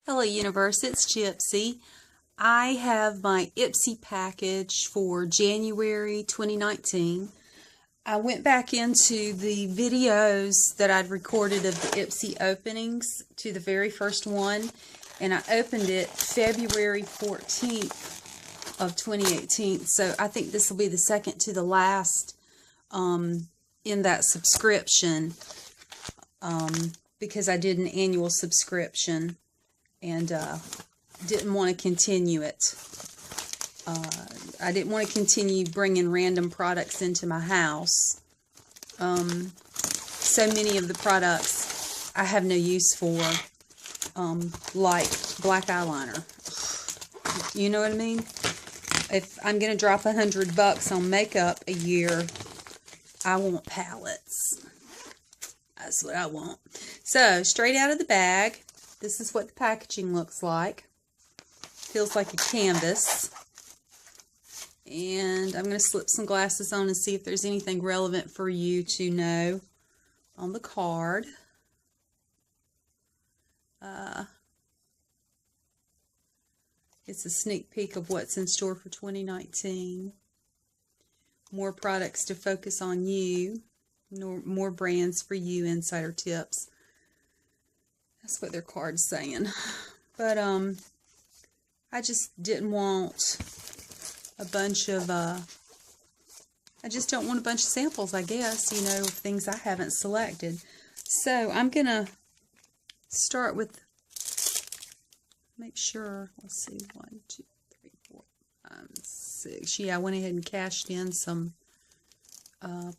Hello Universe, it's Gypsy. I have my Ipsy package for January 2019. I went back into the videos that I'd recorded of the Ipsy openings to the very first one, and I opened it February 14th of 2018. So I think this will be the second to the last in that subscription because I did an annual subscription and didn't want to continue it. I didn't want to continue bringing random products into my house. So many of the products I have no use for, like black eyeliner. You know what I mean? If I'm going to drop $100 on makeup a year, I want palettes. That's what I want. So, straight out of the bag, this is what the packaging looks like. Feels like a canvas. And I'm going to slip some glasses on and see if there's anything relevant for you to know on the card. It's a sneak peek of what's in store for 2019. More products to focus on you. More brands for you, insider tips. That's what their card's saying. But I just didn't want a bunch of I just don't want a bunch of samples, I guess, you know, of things I haven't selected. So I'm gonna start with, make sure, let's see, 1, 2, 3, 4, 5, 6. Yeah, I went ahead and cashed in some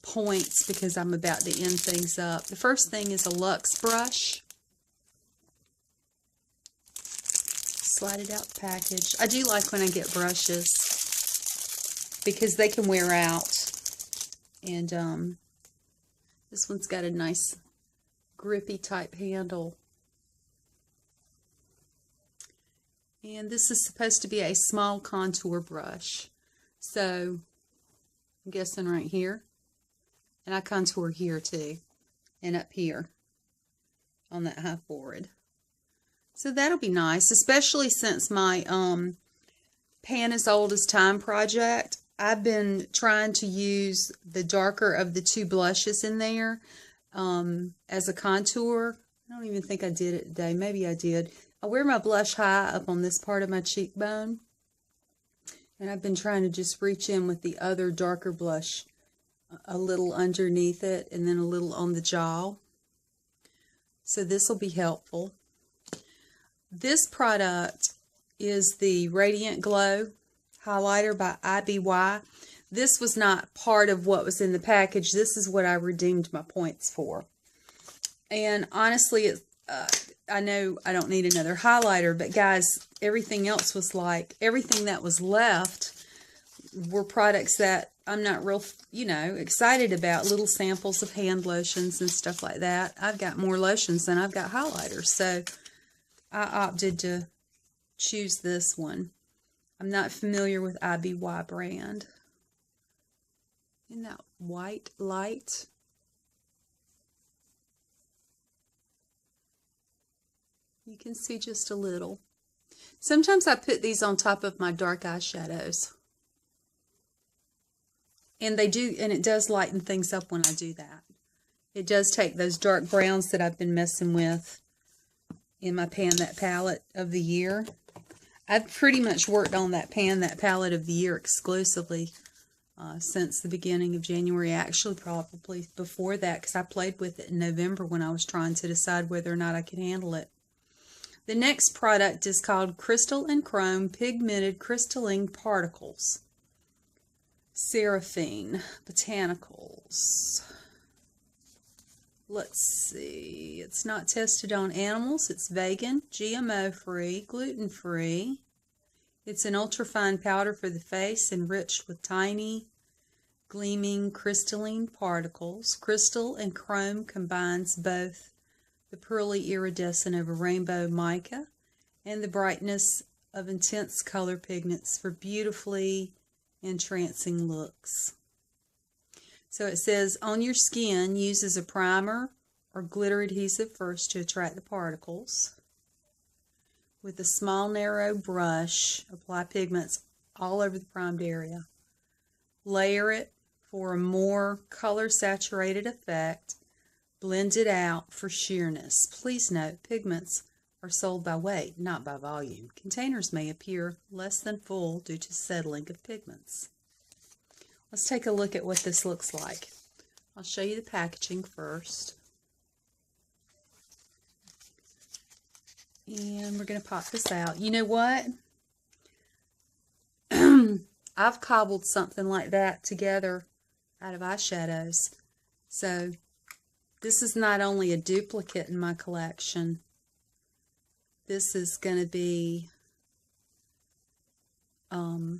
points because I'm about to end things up. The first thing is a Luxe brush. Slide it out the package. I do like when I get brushes because they can wear out. And this one's got a nice grippy type handle. And this is supposed to be a small contour brush. So I'm guessing right here. And I contour here too. And up here on that high forehead. So that'll be nice, especially since my Pan as Old as Time project. I've been trying to use the darker of the two blushes in there as a contour. I don't even think I did it today. Maybe I did. I wear my blush high up on this part of my cheekbone. And I've been trying to just reach in with the other darker blush a little underneath it and then a little on the jaw. So this will be helpful. This product is the Radiant Glow highlighter by IBY. This was not part of what was in the package. This is what I redeemed my points for. And honestly, I know I don't need another highlighter, but guys, everything else was like, everything that was left were products that I'm not real, you know, excited about. Little samples of hand lotions and stuff like that. I've got more lotions than I've got highlighters, so I opted to choose this one. I'm not familiar with IBY brand. Isn't that white light? You can see just a little. Sometimes I put these on top of my dark eyeshadows. And they do, and it does lighten things up when I do that. It does take those dark browns that I've been messing with in my Pan That Palette of the Year. I've pretty much worked on that Pan That Palette of the Year exclusively since the beginning of January. Actually, probably before that, because I played with it in November when I was trying to decide whether or not I could handle it. The next product is called Crystal and Chrome Pigmented Crystalline Particles. Seraphine Botanicals. Let's see. It's not tested on animals. It's vegan, GMO-free, gluten-free. It's an ultrafine powder for the face enriched with tiny, gleaming crystalline particles. Crystal and chrome combines both the pearly iridescent of a rainbow mica and the brightness of intense color pigments for beautifully entrancing looks. So it says, on your skin, use as a primer or glitter adhesive first to attract the particles. with a small narrow brush, apply pigments all over the primed area. Layer it for a more color saturated effect. Blend it out for sheerness. Please note, pigments are sold by weight, not by volume. Containers may appear less than full due to settling of pigments. Let's take a look at what this looks like. I'll show you the packaging first. And we're going to pop this out. You know what? I've cobbled something like that together out of eyeshadows. So this is not only a duplicate in my collection. This is going to be, I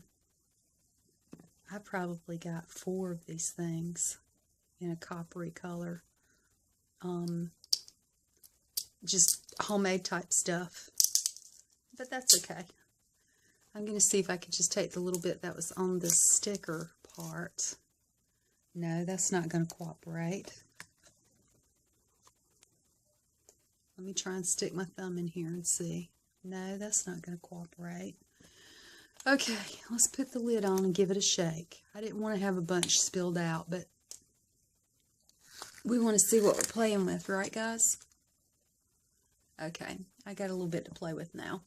probably got 4 of these things in a coppery color. Just homemade type stuff. But that's okay. I'm going to see if I can just take the little bit that was on the sticker part. No, that's not going to cooperate. Let me try and stick my thumb in here and see. No, that's not going to cooperate. Okay, let's put the lid on and give it a shake. I didn't want to have a bunch spilled out, but we want to see what we're playing with, right guys? Okay, I got a little bit to play with now.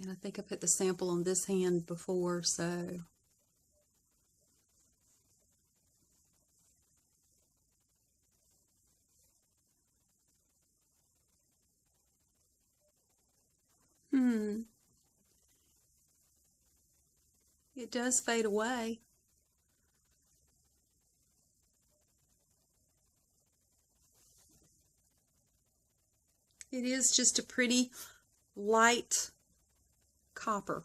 And I think I put the sample on this hand before, so it does fade away. It is just a pretty light copper.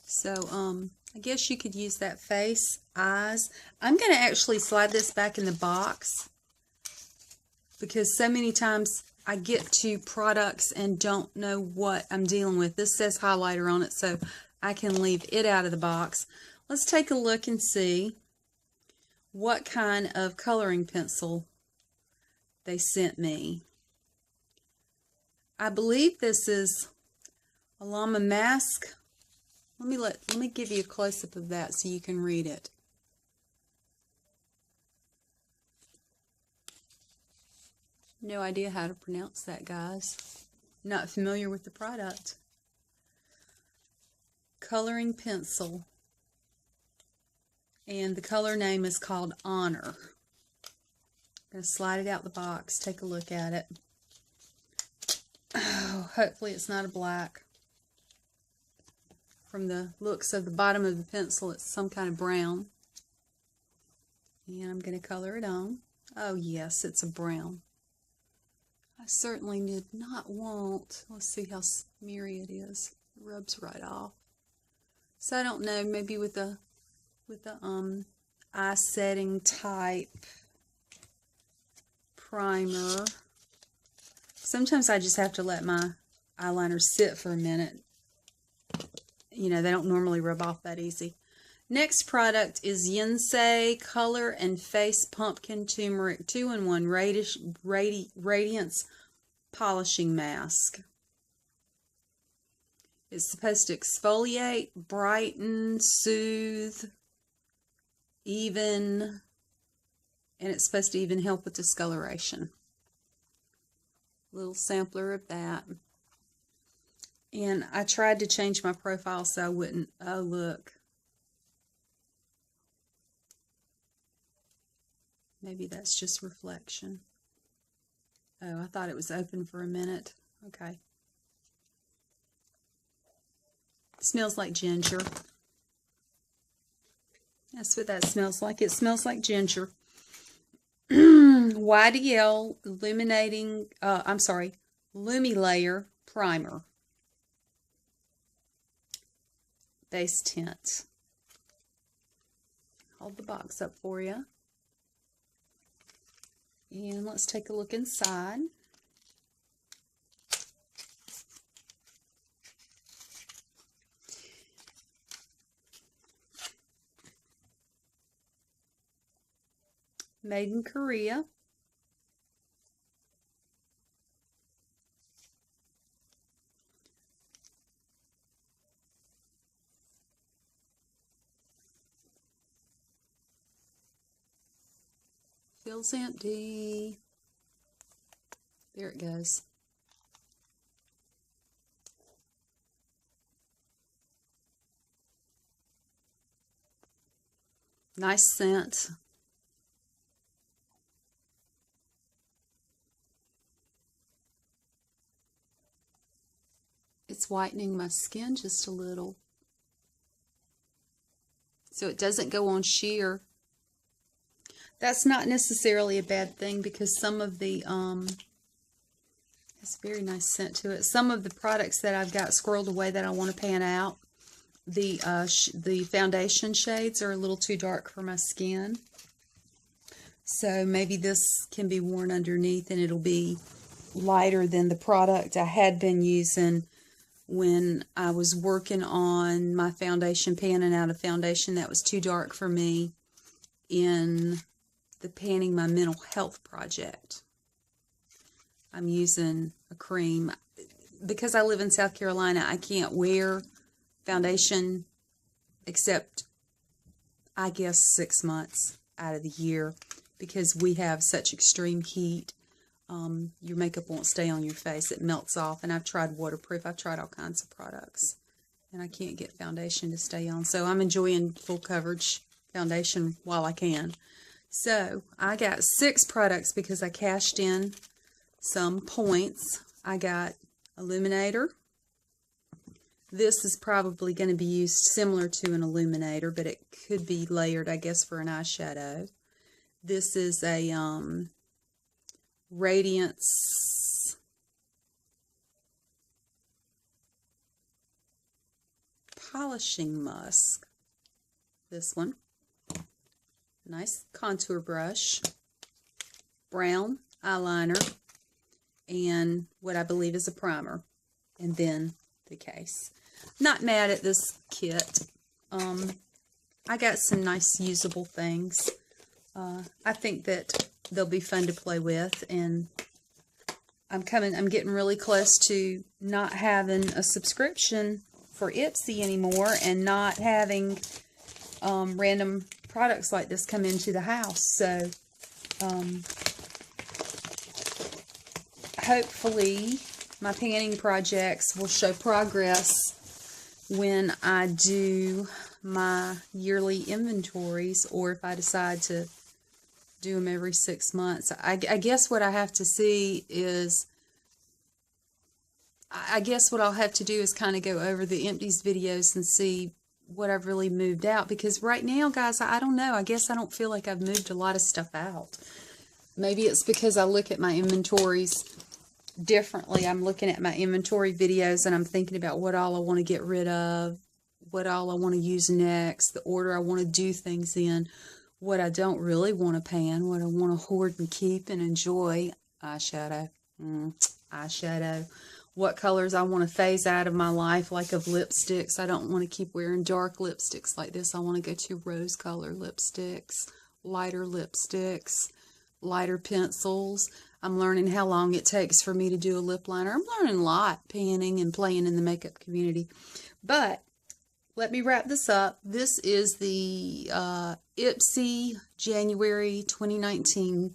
So I guess you could use that face, eyes. I'm going to actually slide this back in the box because so many times I get to products and don't know what I'm dealing with. This says highlighter on it, so I can leave it out of the box. Let's take a look and see what kind of coloring pencil they sent me. I believe this is a llama mask. Let me give you a close-up of that so you can read it. No idea how to pronounce that, guys. Not familiar with the product. Coloring pencil. And the color name is called Honor. I'm going to slide it out the box. Take a look at it. Oh, hopefully it's not a black. From the looks of the bottom of the pencil, it's some kind of brown. And I'm going to color it on. Oh yes, it's a brown. I certainly did not want, let's see how smeary it is. It rubs right off. So I don't know, maybe with the eye setting type primer. Sometimes I just have to let my eyeliners sit for a minute. You know, they don't normally rub off that easy. Next product is Gypsy Color and Face Pumpkin Turmeric 2-in-1 Radiance Polishing Mask. It's supposed to exfoliate, brighten, soothe, even, and it's supposed to even help with discoloration. Little sampler of that. And I tried to change my profile so I wouldn't, oh look. Maybe that's just reflection. Oh, I thought it was open for a minute. Okay. It smells like ginger. That's what that smells like. It smells like ginger. YDL Illuminating, Lumi-Layer Primer. Base tint. Hold the box up for you. And let's take a look inside. Made in Korea. feels empty. There it goes. Nice scent. It's whitening my skin just a little, so it doesn't go on sheer. That's not necessarily a bad thing, because some of the it's a very nice scent to it. Some of the products that I've got squirreled away that I want to pan out, the foundation shades are a little too dark for my skin, so maybe this can be worn underneath and it'll be lighter than the product I had been using when I was working on my foundation, panning out a foundation that was too dark for me in the Panning My Mental Health project. I'm using a cream. Because I live in South Carolina, I can't wear foundation except, I guess, 6 months out of the year, because we have such extreme heat. Your makeup won't stay on your face. It melts off. And I've tried waterproof. I've tried all kinds of products. And I can't get foundation to stay on. So I'm enjoying full coverage foundation while I can. So I got 6 products because I cashed in some points. I got illuminator. This is probably going to be used similar to an illuminator, but it could be layered, I guess, for an eyeshadow. This is a Radiance Polishing Musk. This one. Nice contour brush. Brown eyeliner. And what I believe is a primer. And then the case. Not mad at this kit. I got some nice usable things. I think that they'll be fun to play with, and I'm getting really close to not having a subscription for Ipsy anymore, and not having random products like this come into the house. So hopefully my panning projects will show progress when I do my yearly inventories, or if I decide to do them every 6 months. I guess what I have to see is, I guess what I'll have to do is kind of go over the empties videos and see what I've really moved out. Because right now, guys, I don't know. I guess I don't feel like I've moved a lot of stuff out. Maybe it's because I look at my inventories differently. I'm looking at my inventory videos and I'm thinking about what all I want to get rid of, what all I want to use next, the order I want to do things in, what I don't really want to pan, what I want to hoard and keep and enjoy. Eyeshadow. Eyeshadow. What colors I want to phase out of my life, like of lipsticks. I don't want to keep wearing dark lipsticks like this. I want to go to rose color lipsticks, lighter lipsticks, lighter pencils. I'm learning how long it takes for me to do a lip liner. I'm learning a lot, panning and playing in the makeup community. But let me wrap this up. This is the Ipsy January 2019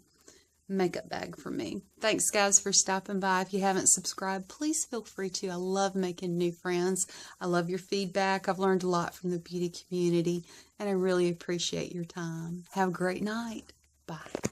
makeup bag for me. Thanks, guys, for stopping by. If you haven't subscribed, please feel free to. I love making new friends. I love your feedback. I've learned a lot from the beauty community, and I really appreciate your time. Have a great night. Bye.